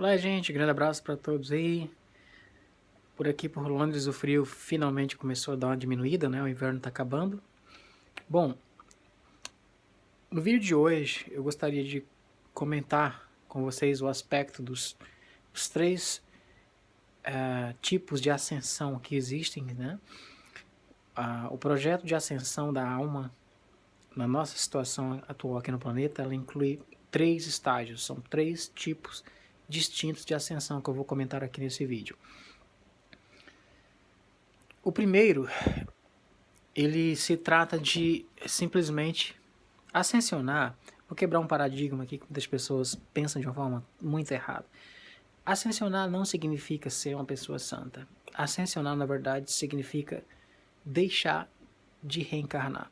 Olá, gente, grande abraço para todos aí. Por aqui por Londres o frio finalmente começou a dar uma diminuída, né? O inverno tá acabando. Bom, no vídeo de hoje eu gostaria de comentar com vocês o aspecto dos três tipos de ascensão que existem, né? O projeto de ascensão da alma na nossa situação atual aqui no planeta, ela inclui três estágios, são três tipos distintos de ascensão que eu vou comentar aqui nesse vídeo. O primeiro, ele se trata de simplesmente ascensionar. Vou quebrar um paradigma aqui que muitas pessoas pensam de uma forma muito errada. Ascensionar não significa ser uma pessoa santa. Ascensionar, na verdade, significa deixar de reencarnar.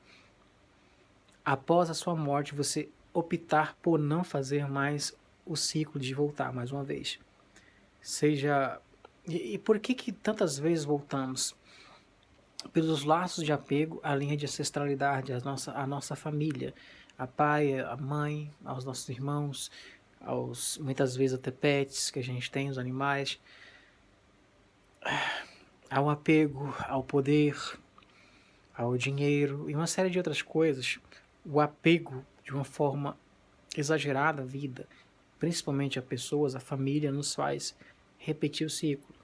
Após a sua morte, você optar por não fazer mais o ciclo de voltar mais uma vez. Seja... E por que tantas vezes voltamos? Pelos laços de apego à linha de ancestralidade, à nossa família, a pai, a mãe, aos nossos irmãos, muitas vezes até pets que a gente tem, os animais, ao apego ao poder, ao dinheiro e uma série de outras coisas. O apego de uma forma exagerada à vida, principalmente a pessoas, a família, nos faz repetir o ciclo.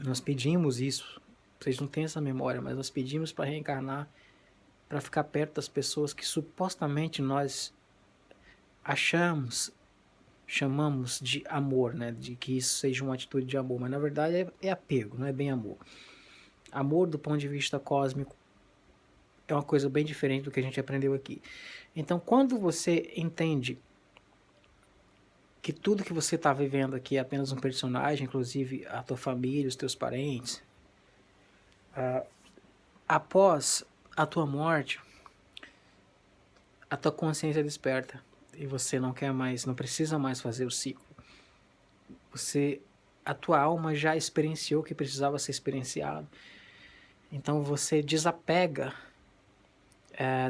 Nós pedimos isso, vocês não têm essa memória, mas nós pedimos para reencarnar, para ficar perto das pessoas que supostamente nós chamamos de amor, né? De que isso seja uma atitude de amor, mas na verdade é apego, não é bem amor. Amor do ponto de vista cósmico é uma coisa bem diferente do que a gente aprendeu aqui. Então, quando você entende que tudo que você está vivendo aqui é apenas um personagem, inclusive a tua família, os teus parentes, após a tua morte, a tua consciência desperta e você não quer mais, não precisa mais fazer o ciclo. A tua alma já experienciou o que precisava ser experienciado. Então você desapega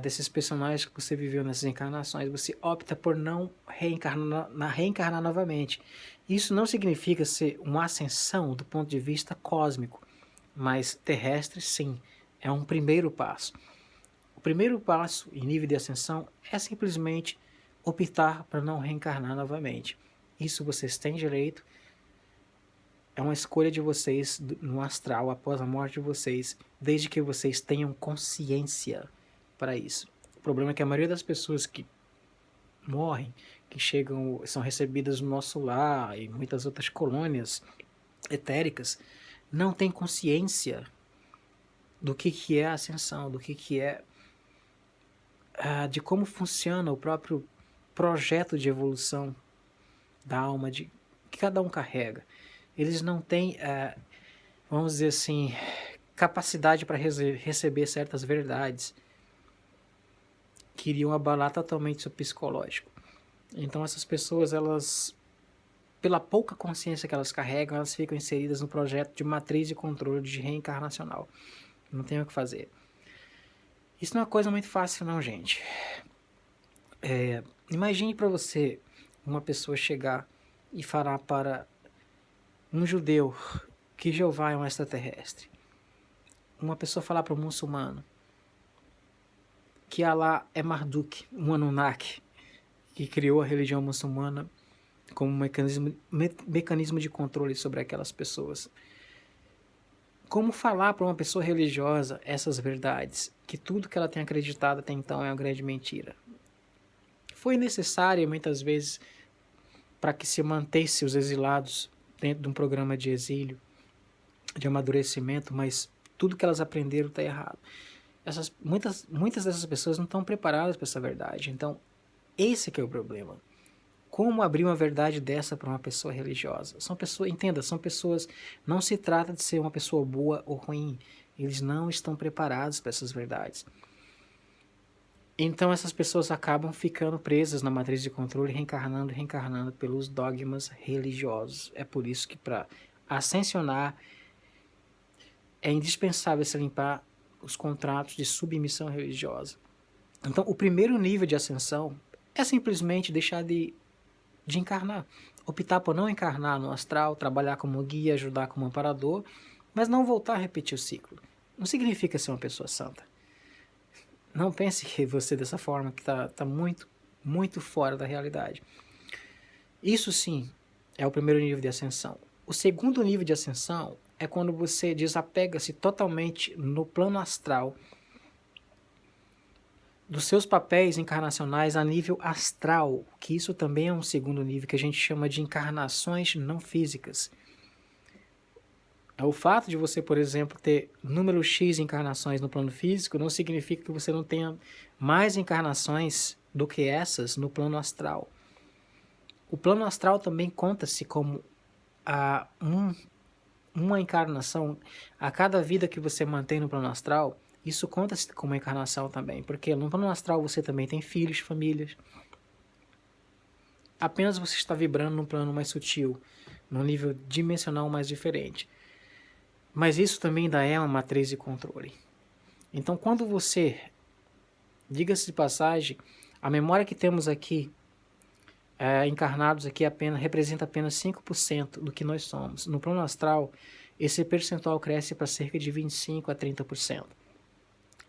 desses personagens que você viveu nessas encarnações. Você opta por não reencarnar novamente. Isso não significa ser uma ascensão do ponto de vista cósmico, mas terrestre sim, é um primeiro passo. O primeiro passo em nível de ascensão é simplesmente optar para não reencarnar novamente. Isso vocês têm direito, é uma escolha de vocês no astral após a morte de vocês, desde que vocês tenham consciência para isso. O problema é que a maioria das pessoas que morrem, que chegam, são recebidas no nosso lar e muitas outras colônias etéricas, não tem consciência do que é a ascensão, do que é de como funciona o próprio projeto de evolução da alma que cada um carrega. Eles não têm, vamos dizer assim, capacidade para receber certas verdades que iriam abalar totalmente seu psicológico. Então essas pessoas, elas, pela pouca consciência que elas carregam, elas ficam inseridas no projeto de matriz de controle de reencarnacional. Não tem o que fazer. Isso não é uma coisa muito fácil não, gente. Imagine para você uma pessoa chegar e falar para um judeu que Jeová é um extraterrestre. Uma pessoa falar para um muçulmano que Alá é Marduk, um Anunnaki, que criou a religião muçulmana como um mecanismo de controle sobre aquelas pessoas. Como falar para uma pessoa religiosa essas verdades, que tudo que ela tem acreditado até então é uma grande mentira? Foi necessário muitas vezes para que se mantesse os exilados dentro de um programa de exílio, de amadurecimento, mas tudo que elas aprenderam está errado. Muitas dessas pessoas não estão preparadas para essa verdade. Então, esse que é o problema. Como abrir uma verdade dessa para uma pessoa religiosa? Entenda, são pessoas, não se trata de ser uma pessoa boa ou ruim. Eles não estão preparados para essas verdades. Então essas pessoas acabam ficando presas na matriz de controle, reencarnando pelos dogmas religiosos. É por isso que para ascensionar é indispensável se limpar os contratos de submissão religiosa. Então o primeiro nível de ascensão é simplesmente deixar de de encarnar. Optar por não encarnar no astral, trabalhar como guia, ajudar como amparador, mas não voltar a repetir o ciclo. Não significa ser uma pessoa santa. Não pense que você dessa forma, que está muito, muito fora da realidade. Isso sim é o primeiro nível de ascensão. O segundo nível de ascensão é quando você desapega-se totalmente no plano astral dos seus papéis encarnacionais a nível astral, que isso também é um segundo nível que a gente chama de encarnações não físicas. É o fato de você, por exemplo, ter número X encarnações no plano físico não significa que você não tenha mais encarnações do que essas no plano astral. O plano astral também conta-se como uma encarnação. A cada vida que você mantém no plano astral, isso conta-se como encarnação também, porque no plano astral você também tem filhos, famílias. Apenas você está vibrando num plano mais sutil, num nível dimensional mais diferente. Mas isso também ainda é uma matriz de controle. Então, quando você, diga-se de passagem, a memória que temos aqui, encarnados aqui, representa apenas 5% do que nós somos. No plano astral, esse percentual cresce para cerca de 25% a 30%.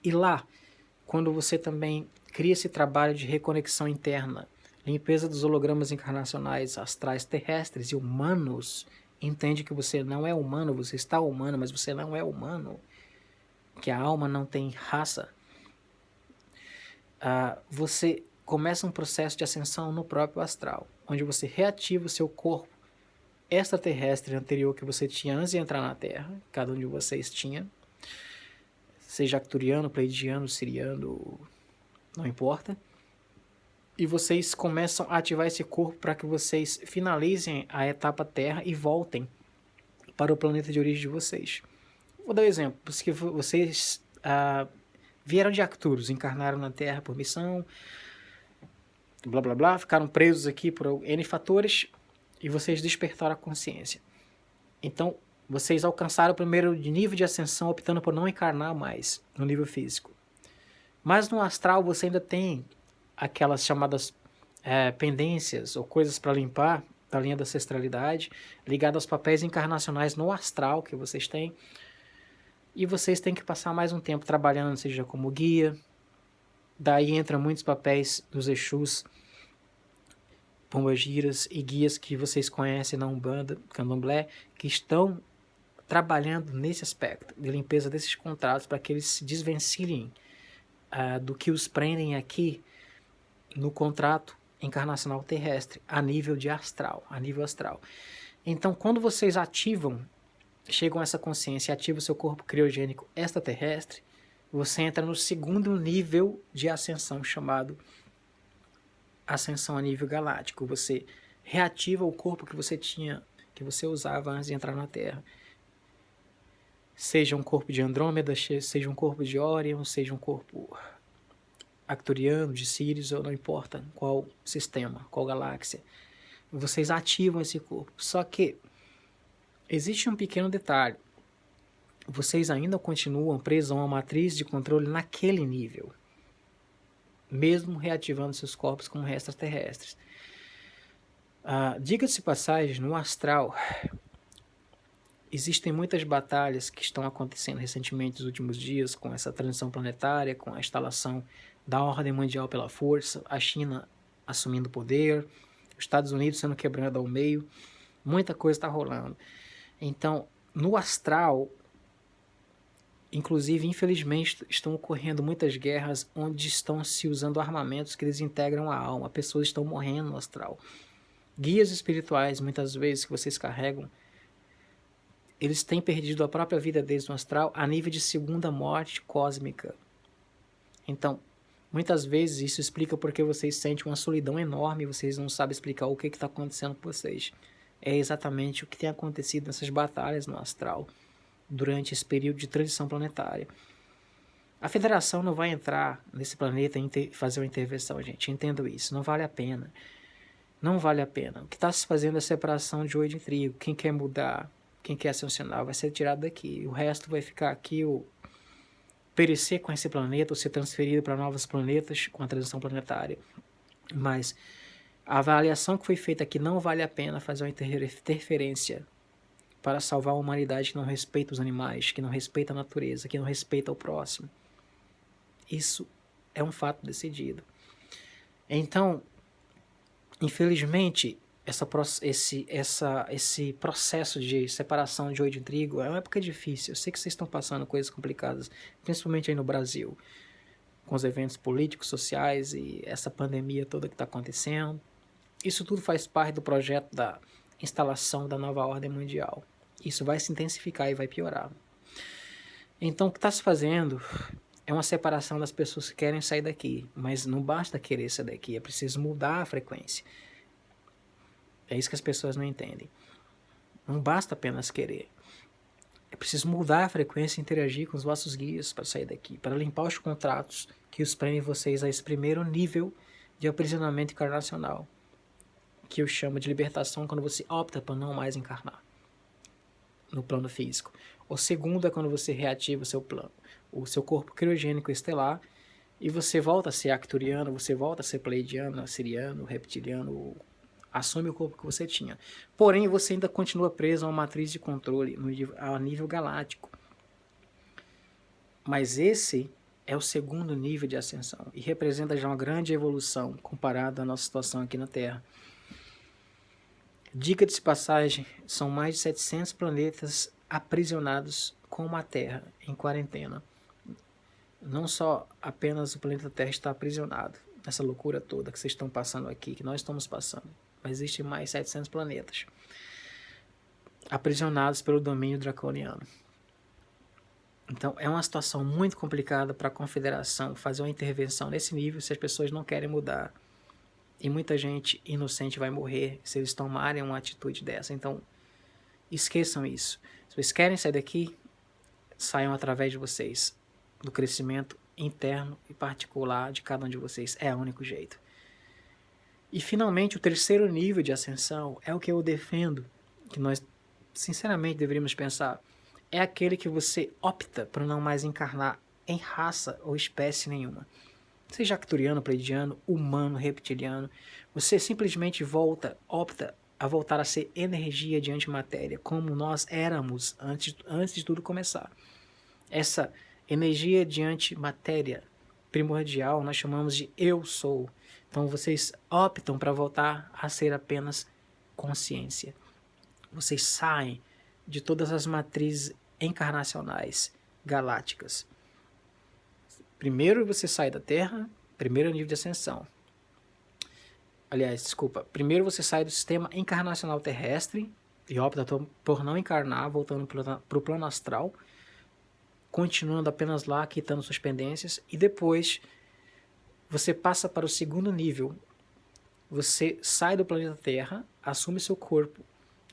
E lá, quando você também cria esse trabalho de reconexão interna, limpeza dos hologramas encarnacionais, astrais, terrestres e humanos, entende que você não é humano, você está humano, mas você não é humano, que a alma não tem raça, você começa um processo de ascensão no próprio astral, onde você reativa o seu corpo extraterrestre anterior que você tinha antes de entrar na Terra, cada um de vocês tinha, seja arcturiano, pleidiano, siriano, não importa. E vocês começam a ativar esse corpo para que vocês finalizem a etapa Terra e voltem para o planeta de origem de vocês. Vou dar um exemplo. Vocês vieram de Arcturus, encarnaram na Terra por missão, blá blá blá, ficaram presos aqui por N fatores e vocês despertaram a consciência. Então, vocês alcançaram o primeiro nível de ascensão optando por não encarnar mais no nível físico. Mas no astral você ainda tem aquelas chamadas pendências ou coisas para limpar da linha da ancestralidade, ligado aos papéis encarnacionais no astral que vocês têm. E vocês têm que passar mais um tempo trabalhando, seja como guia. Daí entra muitos papéis dos Exus, pombagiras e guias que vocês conhecem na Umbanda, Candomblé, que estão trabalhando nesse aspecto de limpeza desses contratos para que eles se desvencilhem do que os prendem aqui no contrato encarnacional terrestre, a nível de astral, a nível astral. Então, quando vocês chegam a essa consciência e ativam o seu corpo criogênico extraterrestre, você entra no segundo nível de ascensão, chamado ascensão a nível galáctico. Você reativa o corpo que você usava antes de entrar na Terra. Seja um corpo de Andrômeda, seja um corpo de Órion, seja um corpo arcturiano, de Sirius, ou não importa qual sistema, qual galáxia. Vocês ativam esse corpo. Só que existe um pequeno detalhe. Vocês ainda continuam presos a uma matriz de controle naquele nível, mesmo reativando seus corpos como extraterrestres. Diga-se passagem, no astral, existem muitas batalhas que estão acontecendo recentemente nos últimos dias, com essa transição planetária, com a instalação da ordem mundial pela força, a China assumindo o poder, os Estados Unidos sendo quebrado ao meio, muita coisa está rolando. Então, no astral, inclusive, infelizmente, estão ocorrendo muitas guerras onde estão se usando armamentos que desintegram a alma. Pessoas estão morrendo no astral. Guias espirituais, muitas vezes, que vocês carregam, eles têm perdido a própria vida deles no astral a nível de segunda morte cósmica. Então, muitas vezes isso explica porque vocês sentem uma solidão enorme e vocês não sabem explicar o que está acontecendo com vocês. É exatamente o que tem acontecido nessas batalhas no astral durante esse período de transição planetária. A Federação não vai entrar nesse planeta e fazer uma intervenção, gente. Entendo isso. Não vale a pena. Não vale a pena. O que está se fazendo é a separação de joio de trigo. Quem quer mudar, quem quer ascensionar, vai ser tirado daqui. O resto vai ficar aqui, ou perecer com esse planeta, ou ser transferido para novos planetas com a transição planetária. Mas A avaliação que foi feita aqui não vale a pena fazer uma interferência para salvar a humanidade que não respeita os animais, que não respeita a natureza, que não respeita o próximo. Isso é um fato decidido. Então, infelizmente, esse processo de separação de joio de trigo é uma época difícil. Eu sei que vocês estão passando coisas complicadas, principalmente aí no Brasil, com os eventos políticos, sociais e essa pandemia toda que está acontecendo. Isso tudo faz parte do projeto da instalação da nova ordem mundial. Isso vai se intensificar e vai piorar. Então, o que está se fazendo é uma separação das pessoas que querem sair daqui, mas não basta querer sair daqui, é preciso mudar a frequência. É isso que as pessoas não entendem. Não basta apenas querer. É preciso mudar a frequência e interagir com os vossos guias para sair daqui, para limpar os contratos que os prendem vocês a esse primeiro nível de aprisionamento encarnacional, que eu chamo de libertação quando você opta por não mais encarnar no plano físico. O segundo é quando você reativa o seu corpo criogênico estelar, e você volta a ser arcturiano, você volta a ser pleiadiano, siriano, reptiliano, assume o corpo que você tinha. Porém, você ainda continua preso a uma matriz de controle a nível galáctico. Mas esse é o segundo nível de ascensão e representa já uma grande evolução comparado à nossa situação aqui na Terra. Dica de passagem, são mais de 700 planetas aprisionados como a Terra, em quarentena. Não só apenas o planeta Terra está aprisionado nessa loucura toda que vocês estão passando aqui, que nós estamos passando, mas existem mais 700 planetas aprisionados pelo domínio draconiano. Então é uma situação muito complicada para a Confederação fazer uma intervenção nesse nível se as pessoas não querem mudar. E muita gente inocente vai morrer se eles tomarem uma atitude dessa. Então, esqueçam isso. Se vocês querem sair daqui, saiam através de vocês, do crescimento interno e particular de cada um de vocês. É o único jeito. E, finalmente, o terceiro nível de ascensão é o que eu defendo, que nós, sinceramente, deveríamos pensar. É aquele que você opta por não mais encarnar em raça ou espécie nenhuma. Seja arcturiano, pleiadiano, humano, reptiliano, você simplesmente opta a voltar a ser energia de antimatéria, como nós éramos antes de tudo começar. Essa energia de antimatéria primordial nós chamamos de eu sou. Então vocês optam para voltar a ser apenas consciência. Vocês saem de todas as matrizes encarnacionais galácticas. Primeiro você sai da Terra, primeiro nível de ascensão. Aliás, desculpa. Primeiro você sai do sistema encarnacional terrestre e opta por não encarnar, voltando para o plano astral, continuando apenas lá, quitando suas pendências. E depois você passa para o segundo nível. Você sai do planeta Terra, assume seu corpo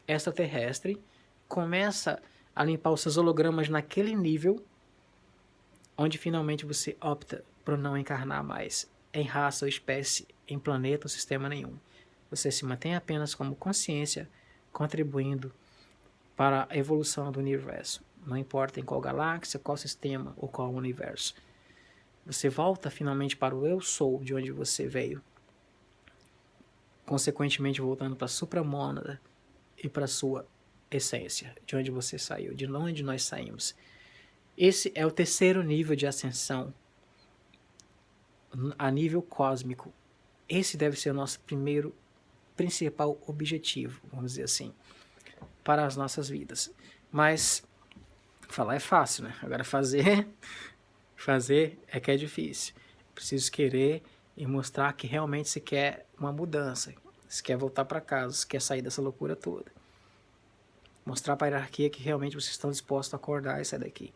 extraterrestre, começa a limpar os seus hologramas naquele nível, onde finalmente você opta por não encarnar mais em raça ou espécie, em planeta ou sistema nenhum. Você se mantém apenas como consciência, contribuindo para a evolução do universo. Não importa em qual galáxia, qual sistema ou qual universo. Você volta finalmente para o eu sou, de onde você veio. Consequentemente voltando para a supramônada e para a sua essência, de onde você saiu, de onde nós saímos. Esse é o terceiro nível de ascensão a nível cósmico. Esse deve ser o nosso primeiro principal objetivo, vamos dizer assim, para as nossas vidas. Mas falar é fácil, né? Agora fazer é que é difícil. Preciso querer e mostrar que realmente se quer uma mudança, se quer voltar para casa, se quer sair dessa loucura toda. Mostrar para a hierarquia que realmente vocês estão dispostos a acordar e sair daqui.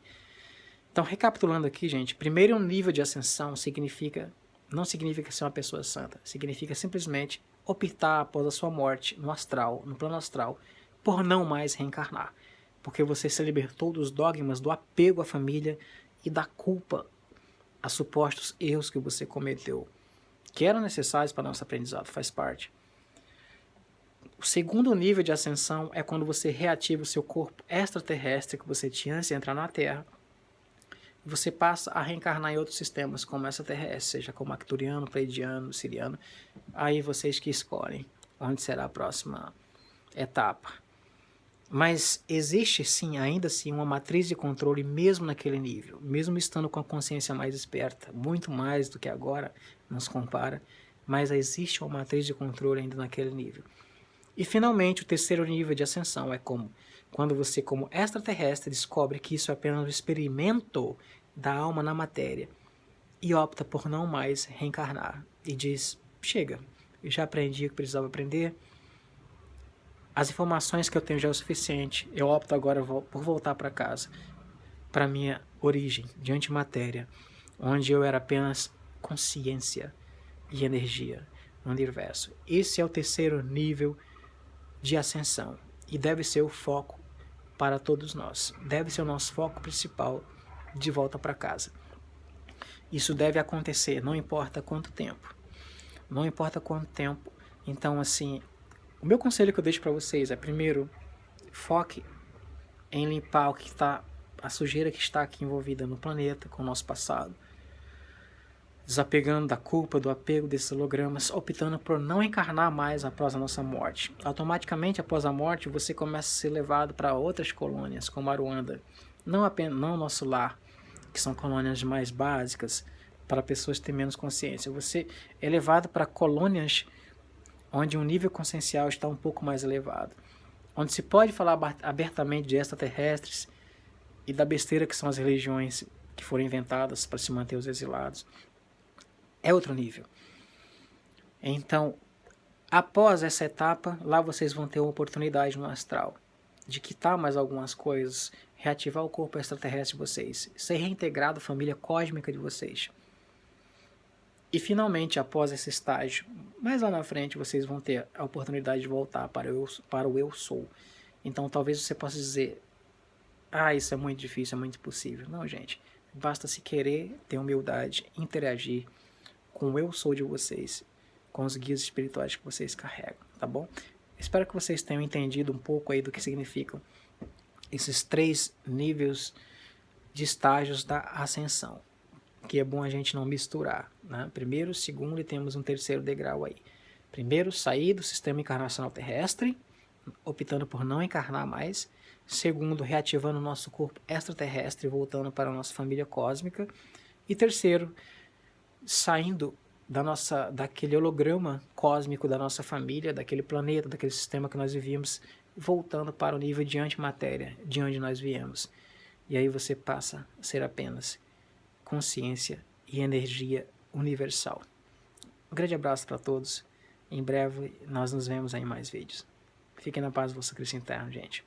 Então, recapitulando aqui, gente, primeiro nível de ascensão não significa ser uma pessoa santa, significa simplesmente optar após a sua morte no plano astral, por não mais reencarnar, porque você se libertou dos dogmas do apego à família e da culpa a supostos erros que você cometeu, que eram necessários para nosso aprendizado, faz parte. O segundo nível de ascensão é quando você reativa o seu corpo extraterrestre que você tinha antes de entrar na Terra, você passa a reencarnar em outros sistemas, como extraterrestre, seja como arcturiano, pleiadiano, siriano. Aí vocês que escolhem onde será a próxima etapa. Mas existe sim, ainda assim, uma matriz de controle mesmo naquele nível, mesmo estando com a consciência mais esperta, muito mais do que agora, não se compara, mas existe uma matriz de controle ainda naquele nível. E finalmente, o terceiro nível de ascensão é quando você, como extraterrestre, descobre que isso é apenas um experimento da alma na matéria e opta por não mais reencarnar e diz: chega, eu já aprendi o que precisava aprender, as informações que eu tenho já é o suficiente, eu opto agora por voltar para casa, para minha origem de antimatéria, onde eu era apenas consciência e energia no universo. Esse é o terceiro nível de ascensão e deve ser o foco para todos nós. Deve ser o nosso foco principal de volta para casa. Isso deve acontecer, não importa quanto tempo. Não importa quanto tempo. Então, assim, o meu conselho que eu deixo para vocês é, primeiro, foque em limpar o que está, a sujeira que está aqui envolvida no planeta com o nosso passado, desapegando da culpa, do apego desses hologramas, optando por não encarnar mais após a nossa morte. Automaticamente, após a morte, você começa a ser levado para outras colônias, como Aruanda. Não o nosso lar, que são colônias mais básicas, para pessoas que têm menos consciência. Você é levado para colônias onde o nível consciencial está um pouco mais elevado, onde se pode falar abertamente de extraterrestres e da besteira que são as religiões que foram inventadas para se manter os exilados. É outro nível. Então, após essa etapa, lá vocês vão ter uma oportunidade no astral de quitar mais algumas coisas, reativar o corpo extraterrestre de vocês, ser reintegrado à família cósmica de vocês. E finalmente, após esse estágio, mais lá na frente, vocês vão ter a oportunidade de voltar para o Eu Sou. Então talvez você possa dizer: ah, isso é muito difícil, é muito impossível. Não, gente. Basta se querer, ter humildade, interagir com o Eu Sou de vocês, com os guias espirituais que vocês carregam, tá bom? Espero que vocês tenham entendido um pouco aí do que significam esses 3 níveis de estágios da ascensão, que é bom a gente não misturar, né? Primeiro, segundo e temos um terceiro degrau aí. Primeiro, sair do sistema encarnacional terrestre, optando por não encarnar mais. Segundo, reativando o nosso corpo extraterrestre, voltando para a nossa família cósmica. E terceiro, saindo daquele holograma cósmico da nossa família, daquele planeta, daquele sistema que nós vivíamos, voltando para o nível de antimatéria, de onde nós viemos. E aí você passa a ser apenas consciência e energia universal. Um grande abraço para todos. Em breve nós nos vemos em mais vídeos. Fiquem na paz do vosso Cristo interno, gente.